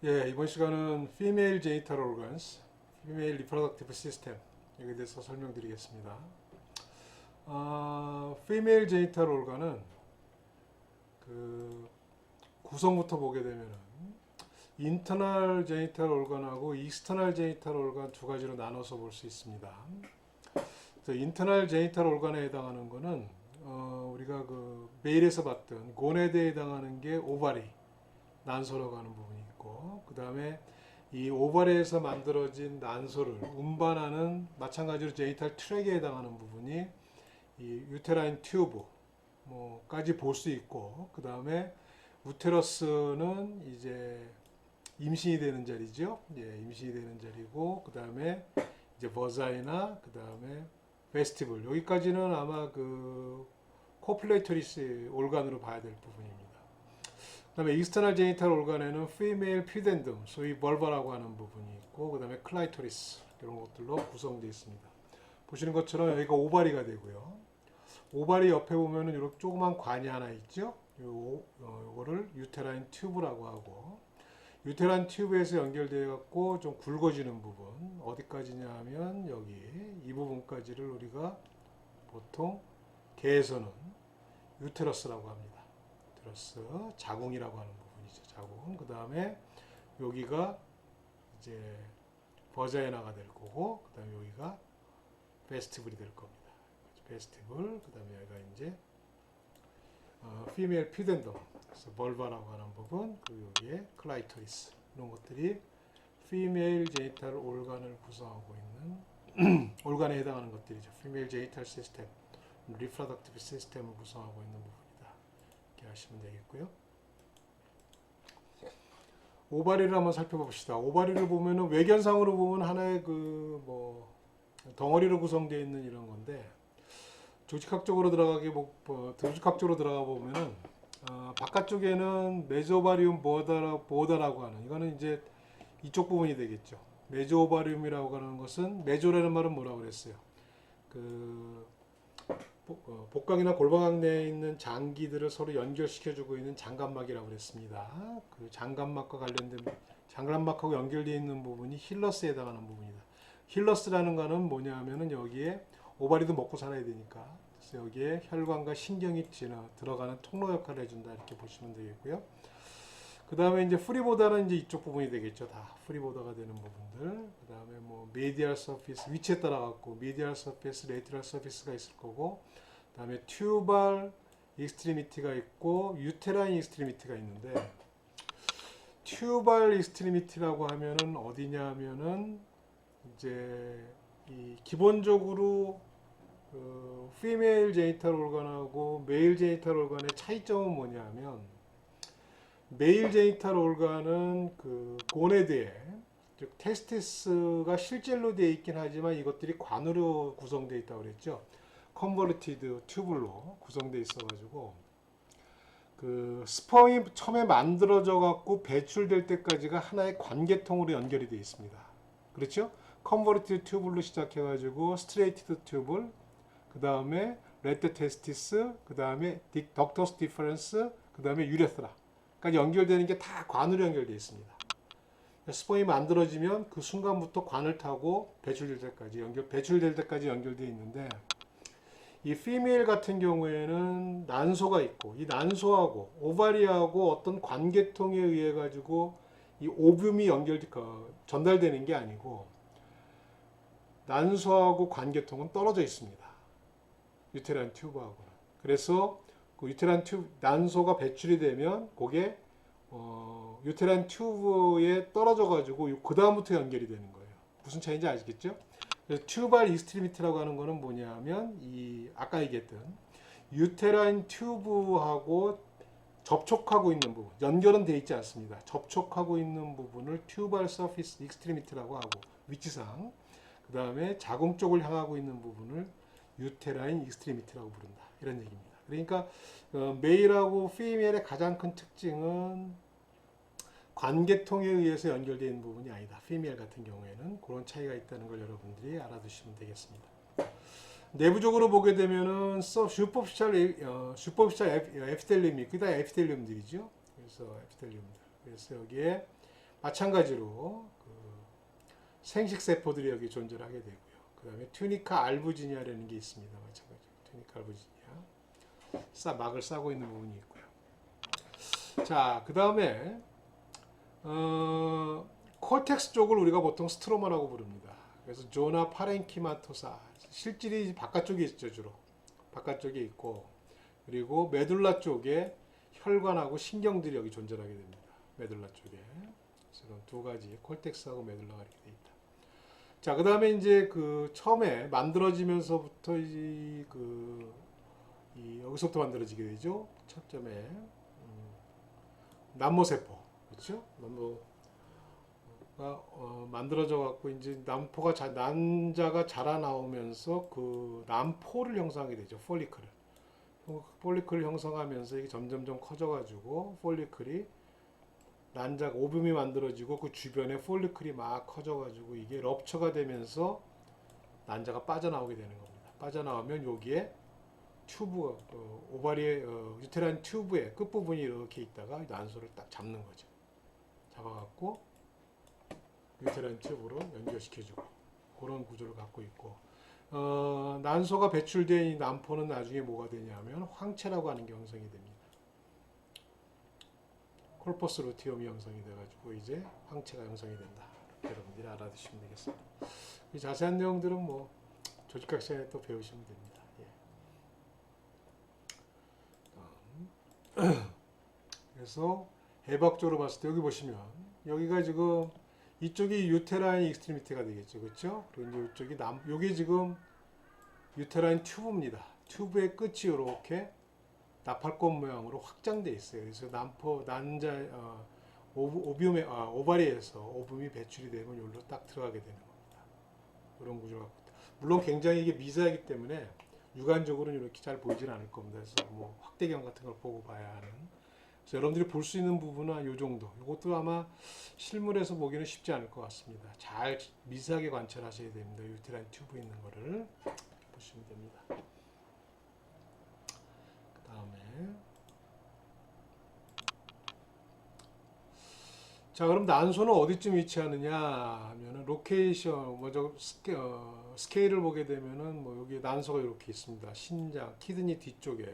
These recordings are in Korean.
예, 이번 시간은 Female Genital Organs, Female Reproductive System 여기에 대해서 설명드리겠습니다. Female Genital Organ은 그 구성부터 보게 되면은 Internal Genital Organ하고 External Genital Organ 두 가지로 나눠서 볼 수 있습니다. 그래서 Internal Genital Organ에 해당하는 거는 우리가 그 메일에서 봤던 고네드에 해당하는 게 오바리, 난소라고 하는 부분이 있고, 그 다음에 이 오바리에서 만들어진 난소를 운반하는 마찬가지로 제니탈 트랙에 해당하는 부분이 이 유테라인 튜브 뭐까지 볼 수 있고, 그 다음에 우테러스는 이제 임신이 되는 자리죠. 예, 임신이 되는 자리고, 그 다음에 이제 버자이나, 그 다음에 베스티블, 여기까지는 아마 그 코플레이터리스 올간으로 봐야 될 부분입니다. 그 다음에 익스터널 제니탈 올간에는 피메일 퓨덴듬, 소위 벌바라고 하는 부분이 있고, 그 다음에 클라이토리스, 이런 것들로 구성되어 있습니다. 보시는 것처럼 여기가 오바리가 되고요. 오바리 옆에 보면은 이렇게 조그만 관이 하나 있죠. 요거를 유테라인 튜브라고 하고, 유테라인 튜브에서 연결되어 갖고 좀 굵어지는 부분, 어디까지냐 하면 여기 이 부분까지를 우리가 보통 개에서는 유테러스라고 합니다. 유테러스, 자궁이라고 하는 부분이죠. 자궁. 그 다음에 여기가 이제 버자이나가 될 거고, 그 다음에 여기가 베스티블이 될 겁니다. 베스티블, 그 다음에 여기가 이제 피메일 퓨덴덤, 그래서 벌바라고 하는 부분, 그리고 여기에 클라이토리스, 이런 것들이 피메일 제니탈 올간을 구성하고 있는 올간에 해당하는 것들이죠. 피메일 제니탈 시스템, 리프로덕티브 시스템을 구성하고 있는 부분이다. 이렇게 하시면 되겠고요. 오바리를 한번 살펴봅시다. 오바리를 보면은 외견상으로 보면 하나의 그 뭐 덩어리로 구성되어 있는 이런 건데, 조직학적으로 조직학적으로 들어가 보면은 바깥쪽에는 메조바리움 보더라고 하는, 이거는 이제 이쪽 부분이 되겠죠. 메조바리움이라고 하는 것은, 메조라는 말은 뭐라고 그랬어요? 그 복강이나 골반각 내에 있는 장기들을 서로 연결시켜주고 있는 장관막이라고 그랬습니다. 그 장관막과 관련된, 장관막하고 연결되어 있는 부분이 힐러스에 해당하는 부분이다. 힐러스라는 거는 뭐냐 하면은 여기에 오바리도 먹고 살아야 되니까, 그래서 여기에 혈관과 신경이 들어가는 통로 역할을 해준다, 이렇게 보시면 되겠고요. 그 다음에 이제 프리보다는 이제 이쪽 부분이 되겠죠. 다 프리보다가 되는 부분들. 그 다음에 뭐 메디얼 서피스, 위치에 따라 갖고 메디얼 서피스, 레이트럴 서피스가 있을 거고, 그 다음에 튜발 익스트리미티가 있고 유테라인 익스트리미티가 있는데, 튜발 익스트리미티라고 하면은 어디냐 하면은 이제 이 기본적으로 그 피메일 제니탈 올간하고 메일 제니탈 올간의 차이점은 뭐냐면, 메일 제니탈 올간은 그 고네드에, 즉 테스티스가 실젤로 되어 있긴 하지만 이것들이 관으로 구성되어 있다고 그랬죠. 컨버티드 튜블로 구성되어 있어 가지고 그 스펌이 처음에 만들어져 갖고 배출될 때까지가 하나의 관계통으로 연결이 되어 있습니다. 그렇죠? 컨버티드 튜블로 시작해 가지고 스트레이티드 튜블, 그 다음에 레드 테스티스, 그 다음에 덕터스 디퍼런스, 그 다음에 유레트라까지 연결되는 게 다 관으로 연결되어 있습니다. 스펌이 만들어지면 그 순간부터 관을 타고 배출될 때까지 연결되어 있는데, 이 피메일 같은 경우에는 난소가 있고, 이 난소하고 오바리하고 어떤 관계통에 의해 가지고 이 오뷸이 전달되는 게 아니고, 난소하고 관계통은 떨어져 있습니다. 유테라인 튜브하고는. 그래서 그 유테라인 튜브, 난소가 배출이 되면 그게 유테라인 튜브에 떨어져 가지고 그 다음부터 연결이 되는 거예요. 무슨 차이인지 아시겠죠? 그래서 튜발 익스트리미티라고 하는 거는 뭐냐면, 이 아까 얘기했던 유테라인 튜브하고 접촉하고 있는 부분, 연결은 되어 있지 않습니다. 접촉하고 있는 부분을 튜발 서피스 익스트리미티라고 하고, 위치상 그 다음에 자궁 쪽을 향하고 있는 부분을 유테라인 익스트리미티라고 부른다, 이런 얘기입니다. 그러니까 메일하고 피메일의 가장 큰 특징은 관계통에 의해서 연결되어 있는 부분이 아니다. 피메일 같은 경우에는 그런 차이가 있다는 걸 여러분들이 알아두시면 되겠습니다. 내부적으로 보게 되면은 슈퍼피셜 에피텔리움이, 그게 다 에피텔리움들이죠. 그래서 에피텔리움들. 그래서 여기에 마찬가지로 그 생식 세포들이 여기 존재를 하게 되고요. 그 다음에 튜니카 알부지니아라는 게 있습니다. 마찬가지로 튜니카 알부지니아 막을 싸고 있는 부분이 있고요. 자, 그 다음에 콜텍스 쪽을 우리가 보통 스트로마라고 부릅니다. 그래서 조나 파렌키마토사 실질이 바깥쪽에 있죠. 주로 바깥쪽에 있고, 그리고 메둘라 쪽에 혈관하고 신경들이 여기 존재하게 됩니다. 메둘라 쪽에. 그래서 두 가지 콜텍스하고 메둘라가 이렇게 돼 있다. 자, 그 다음에 이제 그 처음에 만들어지면서부터 여기서부터 만들어지게 되죠. 첫 점에 남모세포, 그렇죠? 남모가 만들어져 갖고 이제 난자가 자라나오면서 그 남포를 형성하게 되죠. 폴리클을 형성하면서 이게 점점점 커져가지고 난자가 오뷸이 만들어지고 그 주변에 폴리클이 막 커져가지고 이게 럽처가 되면서 난자가 빠져나오게 되는 겁니다. 빠져나오면 여기에 튜브가 오바리의 유테라인 튜브의 끝부분이 이렇게 있다가 난소를 딱 잡는 거죠. 잡아갖고 유테라인 튜브로 연결시켜주고 그런 구조를 갖고 있고, 난소가 배출된 이 난포는 나중에 뭐가 되냐면 황체라고 하는 게 형성이 됩니다. 콜포스 루티움이 형성이 돼가지고 이제 황체가 형성이 된다. 여러분들이 알아두시면 되겠습니다. 이 자세한 내용들은 뭐 조직학 시간에 또 배우시면 됩니다. 그래서 해박적으로 봤을 때 여기 보시면 여기가 지금 이쪽이 유테라인 익스트리미티가 되겠죠, 그렇죠? 그리고 이쪽이 여기 지금 유테라인 튜브입니다. 튜브의 끝이 이렇게 나팔꽃 모양으로 확장돼 있어요. 그래서 오바리에서 오뷸이 배출이 되면 여기로 딱 들어가게 되는 겁니다. 이런 구조가 갖고 있다. 물론 굉장히 이게 미세하기 때문에 육안적으로는 이렇게 잘 보이진 않을 겁니다. 그래서 뭐 확대경 같은 걸 보고 봐야 하는. 그래서 여러분들이 볼 수 있는 부분은 이 정도. 이것도 아마 실물에서 보기는 쉽지 않을 것 같습니다. 잘 미세하게 관찰하셔야 됩니다. 유테라인 튜브 있는 거를 보시면 됩니다. 그 다음에 자, 그럼 난소는 어디쯤 위치하느냐 하면은 로케이션 먼저 스케일을 보게 되면은 뭐 여기 난소가 이렇게 있습니다. 신장, 키드니 뒤쪽에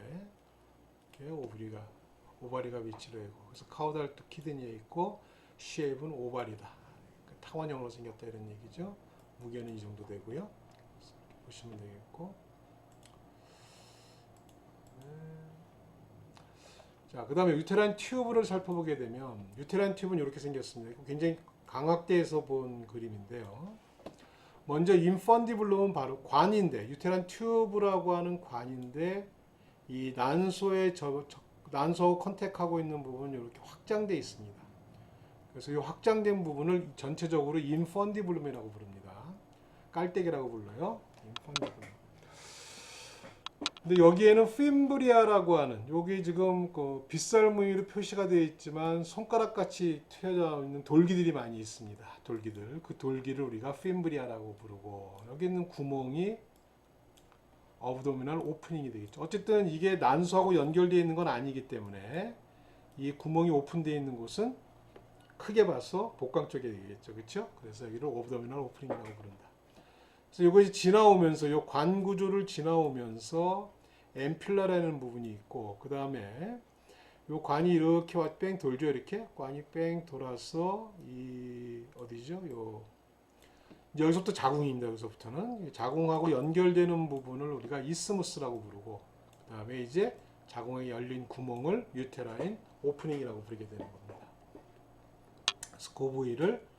오바리가 위치를 하고, 그래서 카우달도 키드니에 있고 쉐입은 오바리다. 타원형으로 생겼다 이런 얘기죠. 무게는 이 정도 되고요. 보시면 되겠고. 자, 그 다음에 유테라인 튜브를 살펴보게 되면 유테라인 튜브는 이렇게 생겼습니다. 굉장히 광학대에서 본 그림인데요. 먼저 인펀디블럼은 바로 관인데, 유테라인 튜브라고 하는 관인데 이 난소하고 컨택하고 있는 부분은 이렇게 확장되어 있습니다. 그래서 이 확장된 부분을 전체적으로 인펀디블럼이라고 부릅니다. 깔때기라고 불러요. 인펀디블럼. 근데 여기에는 핀브리아라고 하는, 여기 지금 그 빗살 무늬로 표시가 되어 있지만 손가락 같이 튀어져 있는 돌기들이 많이 있습니다. 돌기들. 그 돌기를 우리가 핀브리아라고 부르고, 여기 있는 구멍이 어브도미널 오프닝이 되겠죠. 어쨌든 이게 난소하고 연결되어 있는 건 아니기 때문에 이 구멍이 오픈되어 있는 곳은 크게 봐서 복강 쪽에 되겠죠. 그렇죠? 그래서 여기를 어브도미널 오프닝이라고 부른다. 그래서 이것이 지나오면서 이 관 구조를 지나오면서 엠필라라는 부분이 있고, 그 다음에 이 관이 이렇게 뺑 돌죠. 이렇게 관이 뺑 돌아서 이 어디죠? 여기서부터 자궁입니다. 여기서부터는 자궁하고 연결되는 부분을 우리가 이스무스라고 부르고, 그 다음에 이제 자궁에 열린 구멍을 유테라인 오프닝이라고 부르게 되는 겁니다. 그래서 그 부위를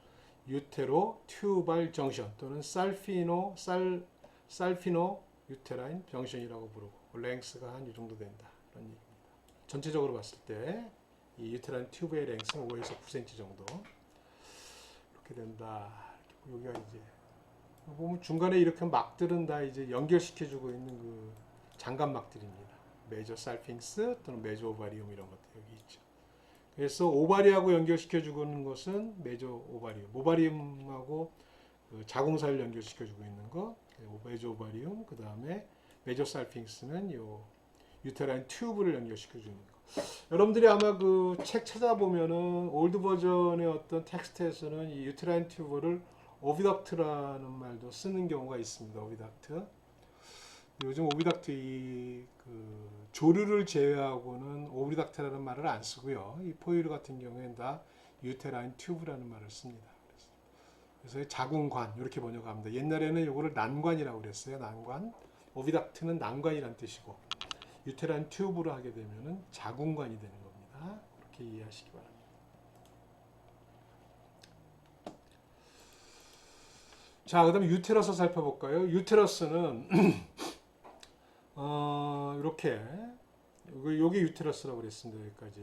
유테로 튜발 정션 또는 살피노 유테라인 정션이라고 부르고, 랭스가 한 이 정도 된다. 그런 얘기입니다. 전체적으로 봤을 때 이 유테라인 튜브의 랭스는 5에서 9cm 정도 이렇게 된다. 여기가 이제 보면 중간에 이렇게 막들은 다 이제 연결시켜주고 있는 그 장갑막들입니다. 메저 살핑스 또는 메저 오바리움 이런 것들 여기 있죠. 그래서 오바리하고 연결시켜주고 있는 것은 메저 오바리움, 오바리움하고 그 자궁살을 연결시켜주고 있는 거 메저 오바리움, 그 다음에 메저 살핑스는 요 유테라인 튜브를 연결시켜주는 거. 여러분들이 아마 그 책 찾아보면은 올드 버전의 어떤 텍스트에서는 이 유테라인 튜브를 오비덕트라는 말도 쓰는 경우가 있습니다. 오비덕트. 요즘 오비덕트 그 조류를 제외하고는 오비덕트라는 말을 안 쓰고요. 이 포유류 같은 경우에는 다 유테라인 튜브라는 말을 씁니다. 그래서 자궁관 이렇게 번역합니다. 옛날에는 이거를 난관이라고 그랬어요. 난관. 오비덕트는 난관이란 뜻이고 유테라인 튜브로 하게 되면은 자궁관이 되는 겁니다. 그렇게 이해하시기 바랍니다. 자, 그다음에 유테러스 살펴볼까요? 유테러스는 이렇게 요게 유테러스라고 그랬습니다. 여기까지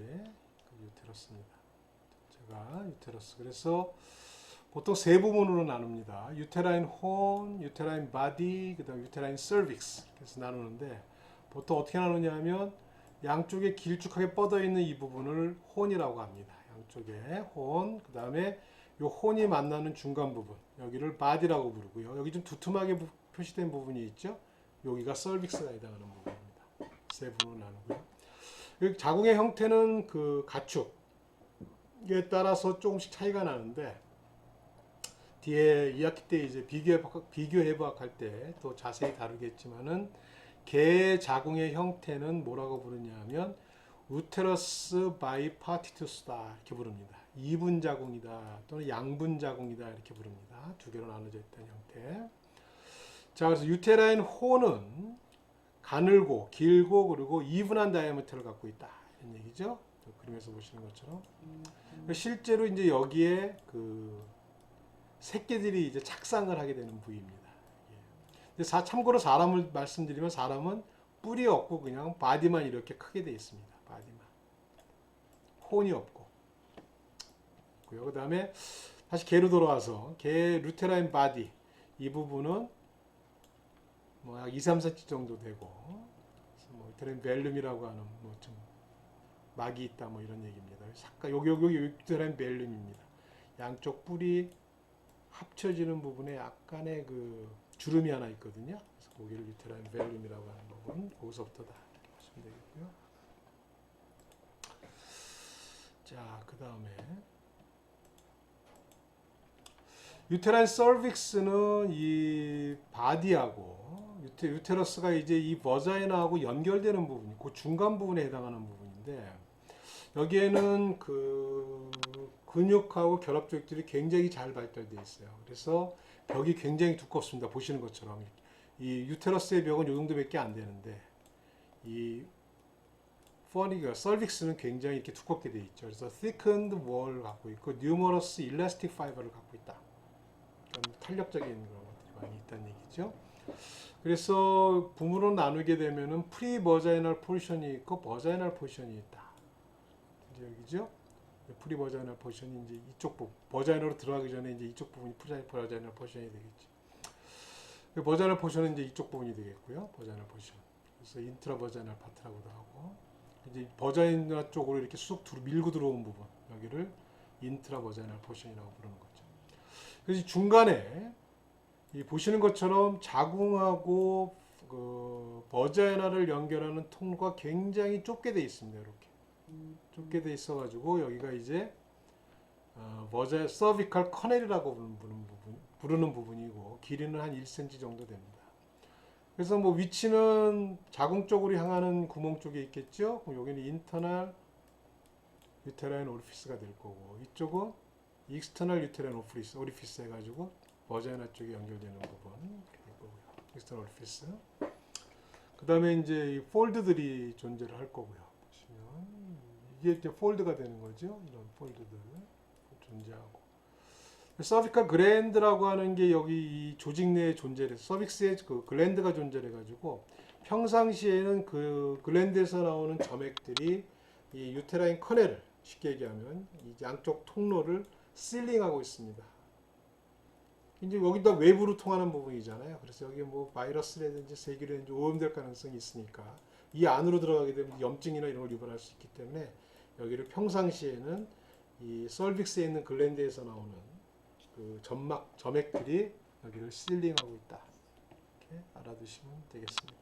유테러스입니다. 제가 유테러스 그래서 보통 세 부분으로 나눕니다. 유테라인 혼, 유테라인 바디, 그다음 유테라인 서빅스 그래서 나누는데 보통 어떻게 나누냐면 양쪽에 길쭉하게 뻗어 있는 이 부분을 혼이라고 합니다. 양쪽에 혼, 그다음에 요 혼이 만나는 중간 부분 여기를 바디라고 부르고요. 여기 좀 두툼하게 표시된 부분이 있죠. 여기가 서빅스가 해당하는 부분입니다. 세 부분으로 나누고요. 여기 자궁의 형태는 그 가축에 따라서 조금씩 차이가 나는데 뒤에 2학기 때 이제 비교해부학 할 때 또 자세히 다루겠지만은 개 자궁의 형태는 뭐라고 부르냐면 우테러스 바이파티투스다 이렇게 부릅니다. 이분 자궁이다 또는 양분 자궁이다 이렇게 부릅니다. 두 개로 나눠져 있던 형태. 자, 그래서 유테라인 호는 가늘고 길고 그리고 이분한 다이아미터를 갖고 있다 이런 얘기죠. 그림에서 보시는 것처럼 실제로 이제 여기에 그 새끼들이 이제 착상을 하게 되는 부위입니다. 참고로 사람을 말씀드리면 사람은 뿔이 없고 그냥 바디만 이렇게 크게 되어 있습니다. 바디만. 혼이 없고. 그 다음에 다시 개로 돌아와서 개 루테라인 바디 이 부분은 뭐 약 2, 3cm 정도 되고 뭐 루테라인 벨룸이라고 하는 뭐 좀 막이 있다 뭐 이런 얘기입니다. 잠깐 여기 루테라인 벨룸입니다. 양쪽 뿔이 합쳐지는 부분에 약간의 그 주름이 하나 있거든요. 그래서 고기를 유테라인 벨룸이라고 하는 부분 거기서부터다 이렇게 보시면 되겠고요. 자, 그 다음에 유테라인 서빅스는 이 바디하고 유테러스가 이제 이 버자이나하고 연결되는 부분이 그 중간 부분에 해당하는 부분인데 여기에는 그 근육하고 결합 조직들이 굉장히 잘 발달되어 있어요. 그래서 벽이 굉장히 두껍습니다. 보시는 것처럼 이 유테러스의 벽은 이 정도밖에 안 되는데 이 퍼니가 설빅스는 굉장히 이렇게 두껍게 되어 있죠. 그래서 thickened wall을 갖고 있고 numerous elastic fiber를 갖고 있다. 탄력적인 그런 것들이 많이 있다는 얘기죠. 그래서 부분으로 나누게 되면은 프리버자이널 포지션이 있고 버자이널 포지션이 있다. 이제 여기죠. 프리버자이널 포지션이 이제 이쪽 부분, 버자이널로 들어가기 전에 이제 이쪽 부분이 버자이널 포지션이 되겠지. 버자이널 포지션은 이제 이쪽 부분이 되겠고요. 버자이널 포지션. 그래서 인트라 버자이널 파트라고도 하고 이제 버자이널 쪽으로 이렇게 쑥 밀고 들어온 부분 여기를 인트라 버자이널 포지션이라고 부르는 거죠. 그래서 중간에 이 보시는 것처럼 자궁하고 그 버자이널을 연결하는 통로가 굉장히 좁게 돼 있습니다. 이렇게 좁게 돼 있어가지고 여기가 이제 서비컬 커넬이라고 부르는 부분이고 길이는 한 1cm 정도 됩니다. 그래서 뭐 위치는 자궁 쪽으로 향하는 구멍 쪽에 있겠죠. 그럼 여기는 인터널 유테라인 오리피스가 될 거고 이쪽은 익스터널 유테라인 오리피스 해가지고 버자이나 쪽에 연결되는 부분 이렇게 될 거고요. 익스터널 오리피스. 그 다음에 이제 이 폴드들이 존재를 할 거고요. 보시면 이게 이제 폴드가 되는 거죠. 이런 폴드들 존재하고. 서비컬 글랜드라고 하는 게 여기 이 조직 내에 존재를 서빅스에 그 글랜드가 존재해 가지고 평상시에는 그 글랜드에서 나오는 점액들이 이 유테라인 커넬을 쉽게 얘기하면 이 양쪽 통로를 실링하고 있습니다. 이제 여기다 외부로 통하는 부분이잖아요. 그래서 여기 뭐 바이러스라든지 세균이라든지 오염될 가능성이 있으니까 이 안으로 들어가게 되면 염증이나 이런 걸 유발할 수 있기 때문에 여기를 평상시에는 이 설빅스에 있는 글랜드에서 나오는 그 점액들이 여기를 실링하고 있다. 이렇게 알아두시면 되겠습니다.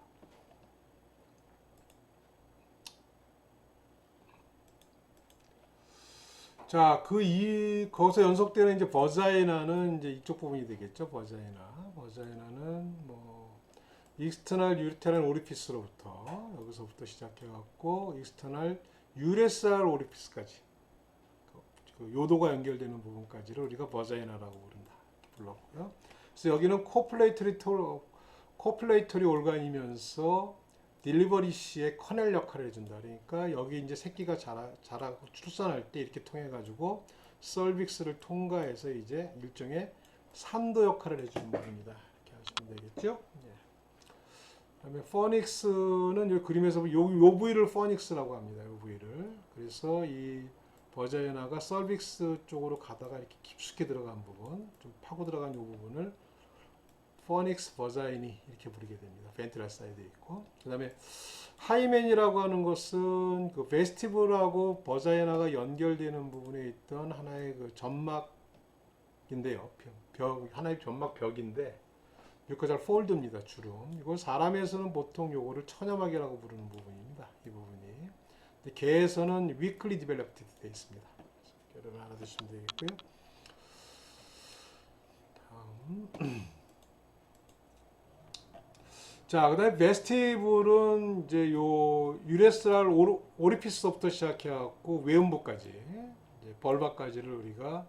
자, 거기서 연속되는 이제 버자이나는 이제 이쪽 부분이 되겠죠. 버자이나는 뭐 익스터널 유리테럴 오리피스로부터 여기서부터 시작해 갖고 익스터널 유레스알 오리피스까지 그 요도가 연결되는 부분까지를 우리가 버자이나라고 부른다. 이렇게 불렀고요. 그래서 여기는 코플레이터리 올간이면서 딜리버리 시의 커넬 역할을 해준다. 그러니까 여기 이제 새끼가 자라고 출산할 때 이렇게 통해 가지고 설빅스를 통과해서 이제 일종의 산도 역할을 해주는 부분이다. 이렇게 하시면 되겠죠. 예. 그다음에 포닉스는 이 그림에서 요 부위를 포닉스라고 합니다. 요 부위를. 그래서 이 버자이나가 설빅스 쪽으로 가다가 이렇게 깊숙이 들어간 부분, 좀 파고 들어간 이 부분을 포닉스 버자이니 이렇게 부르게 됩니다. 벤트럴 사이드에 있고. 그다음에 하이멘이라고 하는 것은 그 베스티블하고 버자이나가 연결되는 부분에 있던 하나의 그 점막인데요. 하나의 점막 벽인데 여기가 잘 폴드입니다. 주름. 이걸 사람에서는 보통 요거를 천여막이라고 부르는 부분입니다. 이 부분이. 근데 개에서는 위클리 디벨롭드 되어 있습니다. 여러분 알아두시면 되겠고요. 다음. 자, 그다음에 베스티블은 이제 요 유레스랄 오리피스부터 시작해갖고 외음부까지 이제 벌바까지를 우리가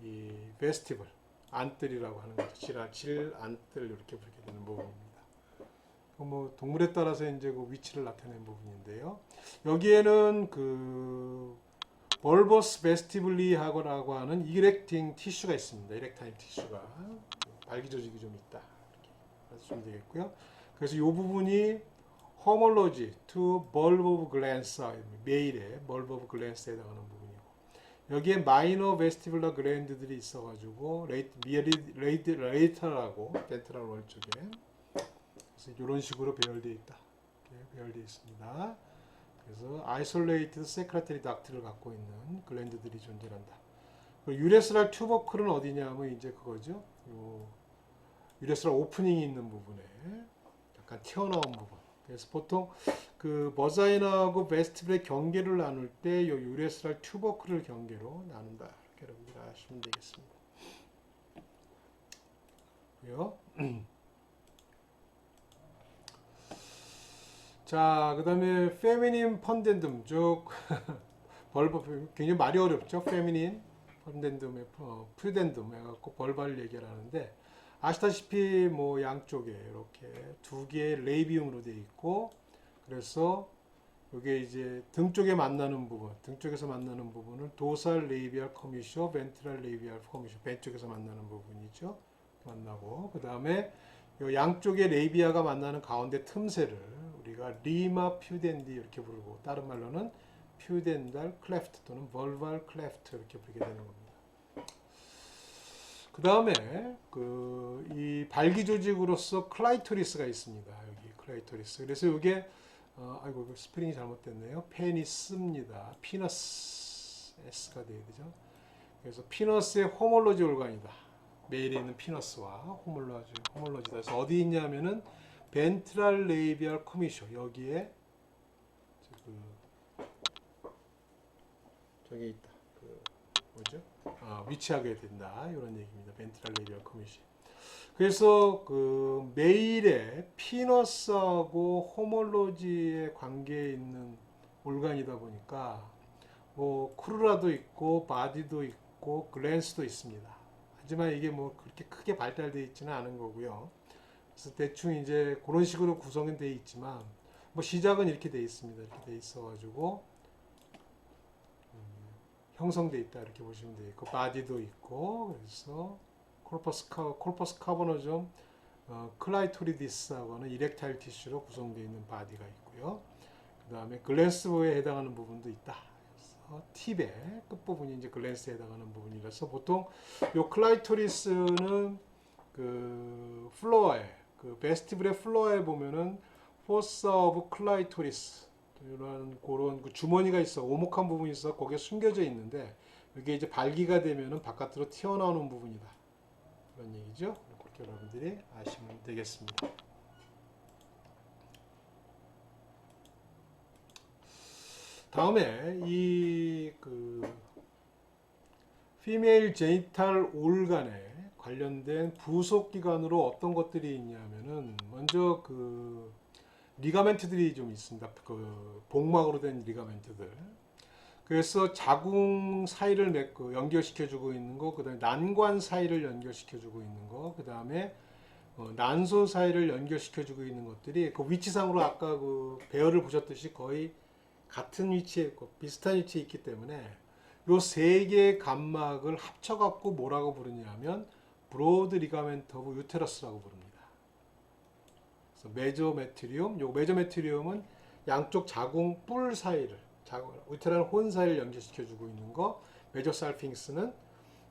이 베스티블 안뜰이라고 하는 거죠. 질 안뜰 이렇게 부르게 되는 부분입니다. 뭐 동물에 따라서 이제 그 위치를 나타내는 부분인데요. 여기에는 그 벌버스 베스티블리하고라고 하는 이렉팅 티슈가 있습니다. 이렉타임 티슈가 발기 조직이 좀 있다. 이렇게 하시면 되겠고요. 그래서 이 부분이 허멀로지 to bulb of glans 메일의 bulb of glans에 해당하는 부분이고 여기에 마이너 베스티블러 그랜드들이 있어가지고 레이터라고 벤트럴 월 쪽에 그래서 이런 식으로 배열되어 있다. 이렇게 배열되어 있습니다. 그래서 아이솔레이티드 세크레터리 닥트를 갖고 있는 글랜드들이 존재한다. 유레스랄 튜버클은 어디냐면 이제 그거죠. 유레스랄 오프닝이 있는 부분에 약간 튀어나온 부분. 그래서 보통 그 버자이나하고 베스티블의 경계를 나눌 때 이 유레스랄 튜버클을 경계로 나눈다. 이렇게 여러분들 아시면 되겠습니다. 자, 그 다음에 페미닌 펀덴듬 쭉 벌벌 굉장히 말이 어렵죠. 페미닌 펀덴듬의 퓨덴듬 해갖고 벌벌 얘기를 하는데 아시다시피 뭐 양쪽에 이렇게 두 개의 레이비움으로 되어 있고 그래서 이게 이제 등 쪽에 만나는 부분, 등 쪽에서 만나는 부분을 도살 레이비알 커미쇼, 벤트럴 레이비알 커미쇼, 벤 쪽에서 만나는 부분이죠. 만나고 그 다음에 양쪽의 레이비아가 만나는 가운데 틈새를 우리가 리마 퓨덴디 이렇게 부르고 다른 말로는 퓨덴달 클래프트 또는 벌발 클래프트 이렇게 부르게 되는 겁니다. 그 다음에 이 발기 조직으로서 클라이토리스가 있습니다. 여기 클라이토리스. 그래서 이게 아이고 스페링이 잘못됐네요. 페니스입니다. 피너스 S가 돼야 되죠. 그래서 피너스의 호몰로지 올간이다. 메일에 있는 피너스와 호몰로지다. 그래서 어디 있냐면은 벤트랄 레이비알 커미쇼 여기에 저기 있다. 뭐죠? 위치하게 된다. 이런 얘기입니다. 벤트랄 레이비알 커미쇼. 그래서 그 메일에 피너스하고 호몰로지의 관계에 있는 올간이다 보니까 뭐 크루라도 있고 바디도 있고 글랜스도 있습니다. 하지만 이게 뭐 그렇게 크게 발달되어 있지는 않은 거고요. 그래서 대충 이제 그런 식으로 구성은 되어 있지만 뭐 시작은 이렇게 되어 있습니다. 이렇게 되어 있어가지고 형성되어 있다 이렇게 보시면 되겠고 바디도 있고 그래서 콜퍼스 카보노좀 클라이토리디스하고는 이렉타일 티슈로 구성되어 있는 바디가 있고요. 그 다음에 글랜스에 해당하는 부분도 있다. 그래서 팁의 끝부분이 이제 글랜스에 해당하는 부분이라서 보통 이 클라이토리스는 그 플로어에 그 베스티블의 플로어에 보면은 포사 오브 클라이토리스 이런 그런 그 주머니가 있어 오목한 부분이 있어 거기에 숨겨져 있는데 이게 이제 발기가 되면은 바깥으로 튀어나오는 부분이다. 그런 얘기죠. 그렇게 여러분들이 아시면 되겠습니다. 다음에 이 그 피메일 제니탈 올간에 관련된 부속 기관으로 어떤 것들이 있냐면은 먼저 그 리가멘트들이 좀 있습니다. 그 복막으로 된 리가멘트들. 그래서 자궁 사이를 연결시켜주고 있는 거, 그다음에 난관 사이를 연결시켜주고 있는 거, 그다음에 난소 사이를 연결시켜주고 있는 것들이 그 위치상으로 아까 그 배열을 보셨듯이 거의 같은 위치에 비슷한 위치에 있기 때문에 요 세 개의 감막을 합쳐갖고 뭐라고 부르냐면 브로드 리가멘트 오브 유테러스라고 부릅니다. 그래서 메조메트리움, 요 메조메트리움은 양쪽 자궁 뿔 사이를 유테라인 혼 사이를 연결시켜주고 있는 거, 메조살핑스는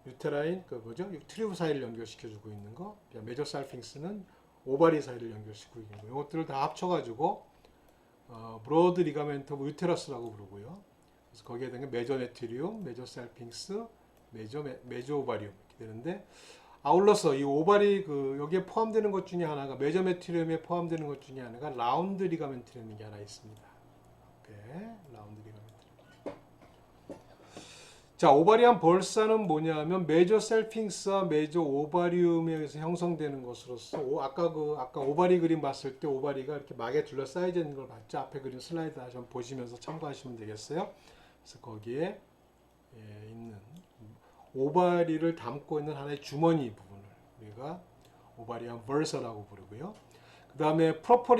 유테라인 그 뭐죠? 트리브 사이를 연결시켜주고 있는 거, 메조살핑스는 오바리 사이를 연결시키고 있는 거, 이것들을 다 합쳐가지고 브로드 리가멘트 오브 유테러스라고 부르고요. 그래서 거기에 대한 게 메조메트리움, 메조살핑스, 메조오바리움 이렇게 되는데, 아울러서 이 오바리 여기에 포함되는 것 중에 하나가 메조메트리움에 포함되는 것 중에 하나가 라운드 리가멘트라는 게 하나 있습니다. 라운드 리가멘트. 자, 오바리안 벌사는 뭐냐면 메조셀핑스와 메조오바리움에 의해서 형성되는 것으로서 아까 오바리 그림 봤을 때 오바리가 이렇게 막에 둘러싸여져 있는 걸 봤죠. 앞에 그림 슬라이드 다시 한번 보시면서 참고하시면 되겠어요. 그래서 거기에 있는 오바리를 담고 있는 하나의 주머니 부분을 우리가 오바리안 벌사라고 부르고요. 그 다음에 프로퍼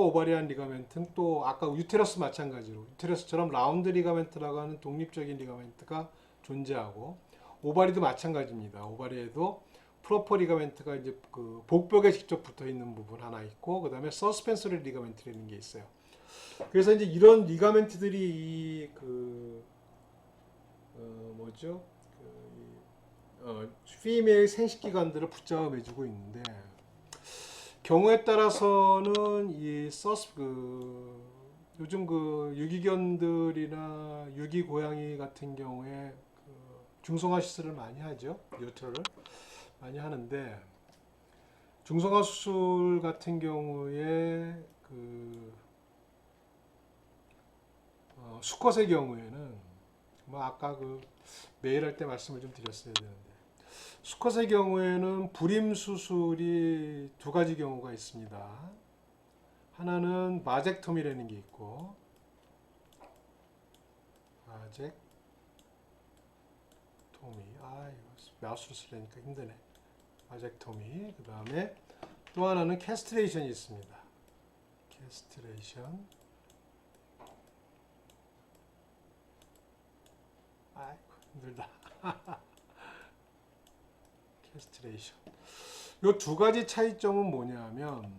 오바리안 리가멘트는 또 아까 유테러스 마찬가지로 유테러스처럼 라운드 리가멘트라고 하는 독립적인 리가멘트가 존재하고, 오바리도 마찬가지입니다. 오바리에도 프로퍼 리가멘트가 이제 그 복벽에 직접 붙어 있는 부분 하나 있고, 그 다음에 서스펜서리 리가멘트라는 게 있어요. 그래서 이제 이런 리가멘트들이 피메일 생식기관들을 붙잡아 매주고 있는데, 경우에 따라서는 요즘 유기견들이나 유기고양이 같은 경우에 중성화 시술을 많이 하죠. 뉴트럴을 많이 하는데, 중성화 수술 같은 경우에 수컷의 경우에는 아까 매일 할 때 말씀을 좀 드렸어야 되는데, 수컷의 경우에는 불임 수술이 두 가지 경우가 있습니다. 하나는 마젝토미라는 게 있고, 마젝토미, 마우스로 쓰려니까 힘드네. 마젝토미. 그 다음에 또 하나는 캐스트레이션이 있습니다. 캐스트레이션. 아이고 힘들다. 캐스트레이션. 이 두 가지 차이점은 뭐냐면,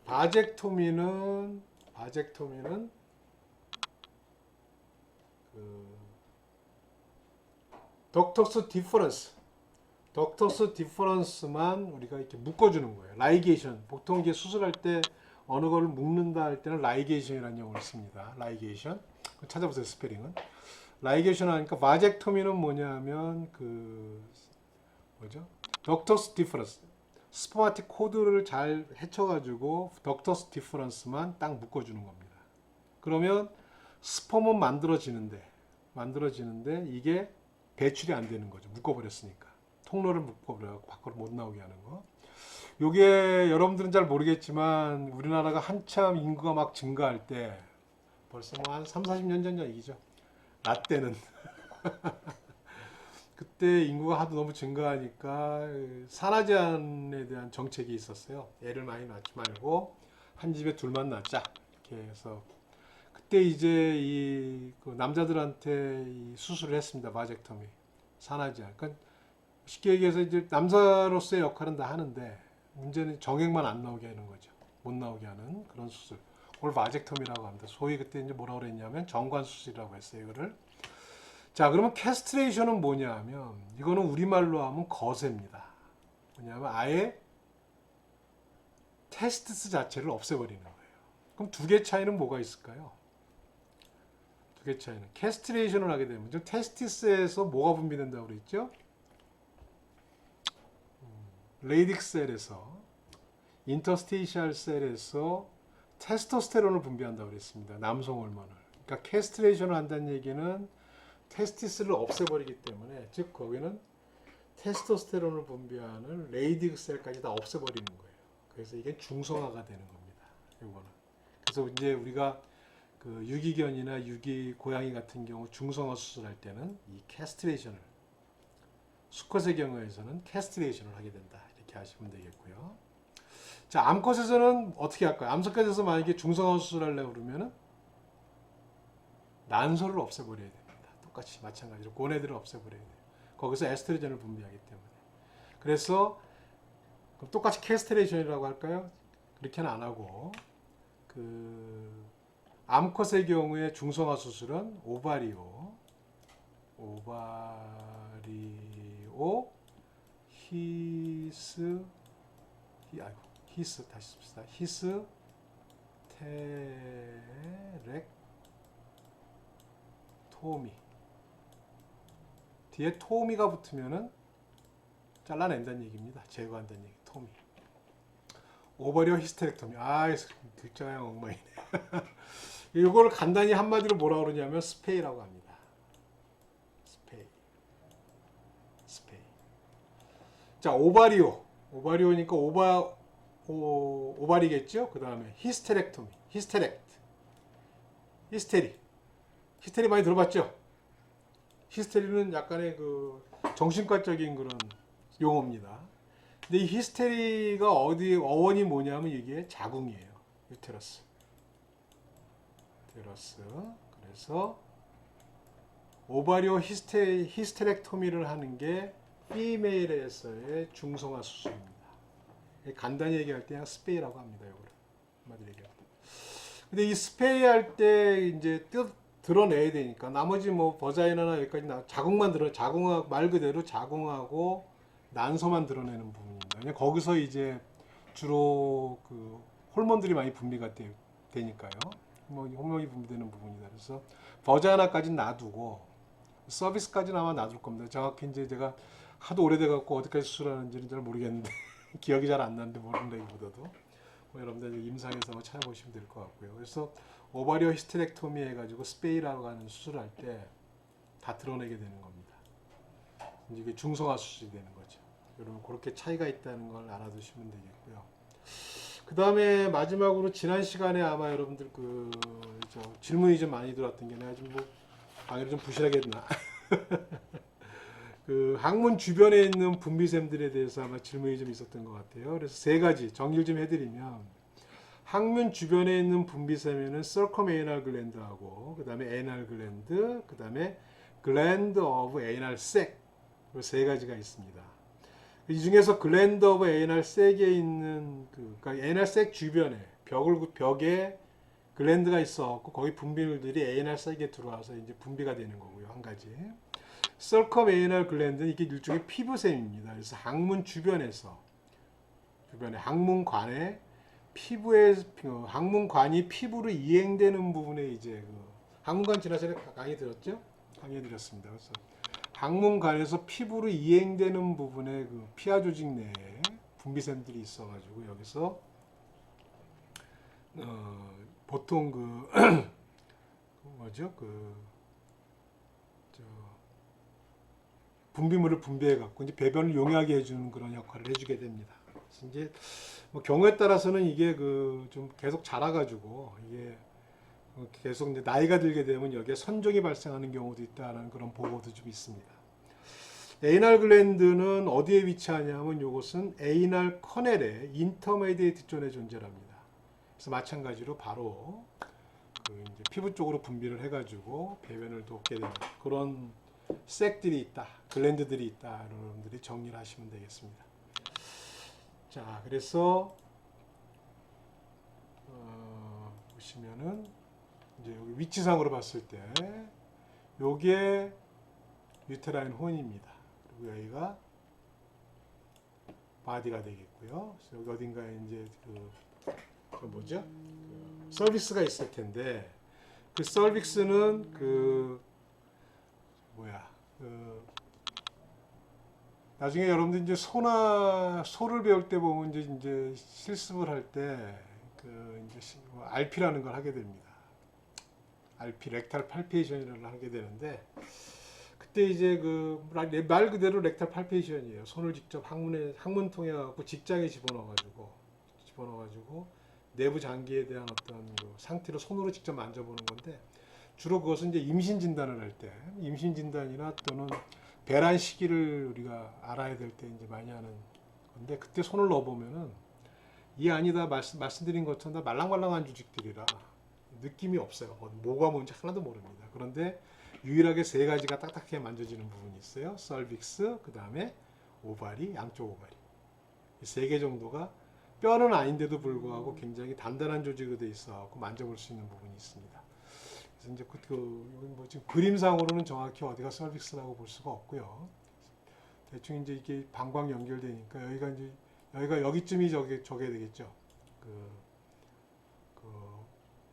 바젝토미는 덕터스 디퍼런스만 우리가 이렇게 묶어주는 거예요. 라이게이션. 보통 이게 수술할 때 어느 걸 묶는다 할 때는 라이게이션이라는 용어를 씁니다. 라이게이션. 찾아보세요, 스페링은. 라이게이션 하니까 바젝토미는 뭐냐면 덕터스 디퍼런스. 스포마틱 코드를 잘 헤쳐가지고 덕터스 디퍼런스만 딱 묶어주는 겁니다. 그러면 스펌은 만들어지는데 이게 배출이 안 되는 거죠. 묶어버렸으니까. 통로를 묶어버려 밖으로 못 나오게 하는 거. 요게 여러분들은 잘 모르겠지만 우리나라가 한참 인구가 막 증가할 때, 벌써 한 30-40년 전 얘기죠. 나 때는 그때 인구가 하도 너무 증가하니까 산하 제한에 대한 정책이 있었어요. 애를 많이 낳지 말고 한 집에 둘만 낳자. 이렇게 해서 그때 이제 남자들한테 수술을 했습니다. 마젝토미, 산하 제한. 그러니까 쉽게 얘기해서 이제 남자로서의 역할은 다 하는데, 문제는 정액만 안 나오게 하는 거죠. 못 나오게 하는 그런 수술. 그걸 마젝토미라고 합니다. 소위 그때 이제 뭐라고 그랬냐면 정관 수술이라고 했어요. 이거를. 자, 그러면 캐스트레이션은 뭐냐면, 이거는 우리말로 하면 거세입니다. 뭐냐면 아예 테스티스 자체를 없애버리는 거예요. 그럼 두 개 차이는 뭐가 있을까요? 두 개 차이는, 캐스트레이션을 하게 되면 테스티스에서 뭐가 분비된다고 그랬죠? 레이딕 셀에서, 인터스티셜 셀에서 테스토스테론을 분비한다고 그랬습니다. 남성 호르몬을. 그러니까 캐스트레이션을 한다는 얘기는 테스티스를 없애버리기 때문에, 즉 거기는 테스토스테론을 분비하는 레이디그 셀까지 다 없애버리는 거예요. 그래서 이게 중성화가 되는 겁니다. 이거는. 그래서 이제 우리가 그 유기견이나 유기 고양이 같은 경우 중성화 수술할 때는 이 캐스트레이션을, 수컷의 경우에서는 캐스트레이션을 하게 된다. 이렇게 하시면 되겠고요. 자, 암컷에서는 어떻게 할까요? 암컷에서 만약에 중성화 수술하려고 그러면은 난소를 없애버려야 됩니다. 똑같이 마찬가지로 고네들을 없애버려야 돼요. 거기서 에스트로겐을 분비하기 때문에. 그래서 똑같이 캐스트레이션이라고 할까요? 그렇게는 안 하고, 그 암컷의 경우에 중성화 수술은 오바리오 히스테렉토미. 뒤에 토미가 붙으면은 잘라낸다는 얘기입니다. 제거한다는 얘기. 토미. 오버리오 히스테렉토미. 아, 글자가 엉망이네. 이걸 간단히 한마디로 뭐라 그러냐면 스페이라고 합니다. 스페이. 자, 오바리오니까 오바리겠죠? 그 다음에 히스테렉토미. 히스테리 많이 들어봤죠? 히스테리는 약간의 그 정신과적인 그런 용어입니다. 근데 이 히스테리가 어원이 뭐냐면 이게 자궁이에요. 유테러스. 그래서 오바리오 히스테렉토미를 하는 게 피메일에서의 중성화 수술입니다. 간단히 얘기할 때 그냥 스페이라고 합니다. 이거를 한마디로 얘기할 때. 근데 이 스페이 할 때 이제 드러내야 되니까 나머지 뭐 버자이나나 여기까지 자궁만 자궁하고 말 그대로 자궁하고 난소만 드러내는 부분입니다. 그냥 거기서 이제 주로 그 호르몬들이 많이 분비가 되니까요. 호르몬이 분비되는 부분이다. 그래서 버자이나까지는 놔두고 서비스까지는 아마 놔둘 겁니다. 정확히 이제 제가 하도 오래돼 갖고 어디까지 수술하는지는 잘 모르겠는데 기억이 잘 안 나는데 모른다기보다도 뭐 여러분들 임상에서 한번 찾아보시면 될 것 같고요. 그래서 오바리오 히스테렉토미 해가지고 스페이라고 하는 수술할 때 다 드러내게 되는 겁니다. 이게 중성화 수술이 되는 거죠. 여러분 그렇게 차이가 있다는 걸 알아두시면 되겠고요. 그 다음에 마지막으로 지난 시간에 아마 여러분들 질문이 좀 많이 들어왔던 게 내가 지금 뭐 방해를 좀 부실하게 했나? 그 항문 주변에 있는 분비샘들에 대해서 아마 질문이 좀 있었던 것 같아요. 그래서 세 가지 정리를 좀 해드리면 항문 주변에 있는 분비샘에는 서커메이널 글랜드하고 그 다음에 에이널 글랜드, 그 다음에 글랜드 오브 에이널 색, 세 가지가 있습니다. 이 중에서 글랜드 오브 에이널 색에 있는 그러니까 에이널 색 주변에 벽에 글랜드가 있어갖고 거기 분비물들이 에이널 색에 들어와서 이제 분비가 되는 거고요. 한 가지. 서커메이널 글랜드는 이게 일종의 피부샘입니다. 그래서 항문 주변에 항문관에 항문관이 피부로 이행되는 부분에 이제 항문관 지난 시간에 강의 들었죠? 강의 드렸습니다. 그래서 항문관에서 피부로 이행되는 부분에 그 피하 조직 내에 분비샘들이 있어가지고 여기서 보통 분비물을 분비해 갖고 이제 배변을 용이하게 해주는 그런 역할을 해주게 됩니다. 그래서 이제 뭐 경우에 따라서는 이게 좀 계속 자라가지고 이게 계속 이제 나이가 들게 되면 여기에 선종이 발생하는 경우도 있다는 그런 보고도 좀 있습니다. 에이널 글랜드는 어디에 위치하냐면 이것은 에이널 커넬의 인터메디에이트 존에 존재합니다. 그래서 마찬가지로 바로 이제 피부 쪽으로 분비를 해가지고 배변을 돕게 되는 그런 색들이 있다, 글랜드들이 있다, 여러분들이 정리를 하시면 되겠습니다. 자, 그래서 보시면은 이제 여기 위치상으로 봤을 때 요게 유테라인 혼입니다. 그리고 여기가 바디가 되겠고요. 그래서 여기 어딘가에 이제 서비스가 있을 텐데 그 서비스는 나중에 여러분들 이제 소를 배울 때 보면 이제 실습을 할 때 이제 RP라는 걸 하게 됩니다. RP 렉탈 팔페이션이라는 걸 하게 되는데 그때 이제 그 말 그대로 렉탈 팔페이션이에요. 손을 직접 항문 통해 갖고 직장에 집어넣어가지고 내부 장기에 대한 어떤 그 상태를 손으로 직접 만져보는 건데, 주로 그것은 이제 임신 진단을 할 때, 임신 진단이나 또는 배란 시기를 우리가 알아야 될 때 이제 많이 하는 건데, 그때 손을 넣어보면은 이 안이 다 말씀드린 것처럼 다 말랑말랑한 조직들이라 느낌이 없어요. 뭐가 뭔지 하나도 모릅니다. 그런데 유일하게 세 가지가 딱딱하게 만져지는 부분이 있어요. 설빅스, 그 다음에 오바리, 양쪽 오바리. 이 세 개 정도가 뼈는 아닌데도 불구하고 굉장히 단단한 조직으로 돼 있어갖고 만져볼 수 있는 부분이 있습니다. 그래서 이제 뭐 지금 그림상으로는 정확히 어디가 설빅스라고 볼 수가 없고요. 대충 이제 이게 방광 연결되니까 여기가 여기쯤이 저게 되겠죠. 그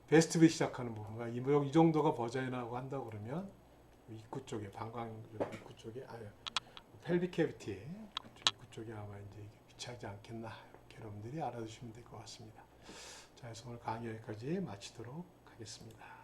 베스트비 시작하는 부분가 이 정도가 버자이나라고 한다 그러면 입구 쪽에 방광 입구 쪽에 펠빅 캐비티 입구 쪽에 아마 이제 위치하지 않겠나, 이렇게 여러분들이 알아두시면 될 것 같습니다. 자, 그래서 오늘 강의 여기까지 마치도록 하겠습니다.